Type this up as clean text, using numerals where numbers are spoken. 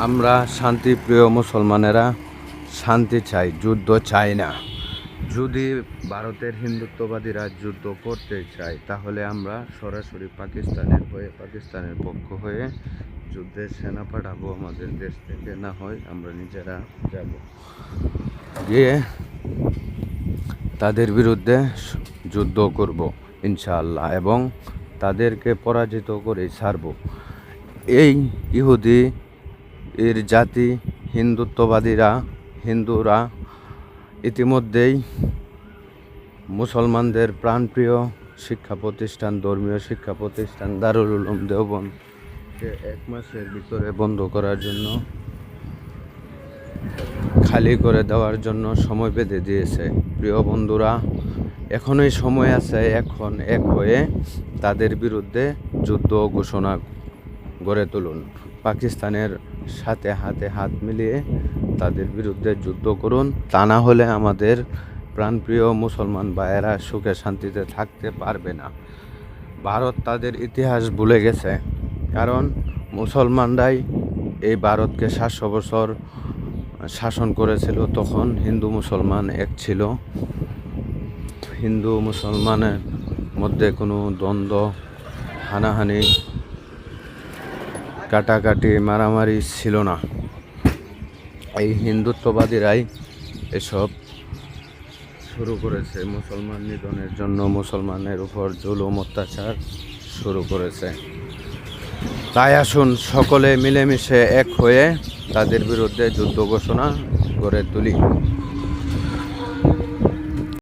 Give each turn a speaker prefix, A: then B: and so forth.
A: আমরা শান্তিপ্রিয় মুসলমানেরা শান্তি চাই, যুদ্ধ চাই না। যদি ভারতের হিন্দুত্ববাদীরা যুদ্ধ করতে চায় তাহলে আমরা সরাসরি পাকিস্তানের পক্ষ হয়ে যুদ্ধের সেনা পাঠাবো আমাদের দেশ থেকে, না হয় আমরা নিজেরা যাব গিয়ে তাদের বিরুদ্ধে যুদ্ধ করব ইনশাআল্লাহ, এবং তাদেরকে পরাজিত করে ছাড়ব। এই ইহুদি এর জাতি হিন্দুরা ইতিমধ্যেই মুসলমানদের প্রাণপ্রিয় শিক্ষা প্রতিষ্ঠান, ধর্মীয় শিক্ষা প্রতিষ্ঠান দারুল উলুম দেওবন্দকে 1 মাসের ভিতরে বন্ধ করার জন্য, খালি করে দেওয়ার জন্য সময় বেঁধে দিয়েছে। প্রিয় বন্ধুরা, এখনই সময় আছে, এখন এক হয়ে তাদের বিরুদ্ধে যুদ্ধ ঘোষণা গড়ে তুলুন। পাকিস্তানের সাথে হাতে হাত মিলিয়ে তাদের বিরুদ্ধে যুদ্ধ করুন, তা না হলে আমাদের প্রাণপ্রিয় মুসলমান ভাইয়েরা সুখে শান্তিতে থাকতে পারবে না। ভারত তাদের ইতিহাস ভুলে গেছে, কারণ মুসলমানরাই এই ভারতকে 700 বছর শাসন করেছিল। তখন হিন্দু মুসলমান এক ছিল, হিন্দু মুসলমানের মধ্যে কোনো দ্বন্দ্ব, হানাহানি, কাটাকাটি, মারামারি ছিল না। এই হিন্দুত্ববাদীরাই এসব শুরু করেছে, মুসলমান নিধনের জন্য মুসলমানের উপর জুলুম অত্যাচার শুরু করেছে। তাই আসুন সকলে মিলেমিশে এক হয়ে তাদের বিরুদ্ধে যুদ্ধ ঘোষণা করে তুলি।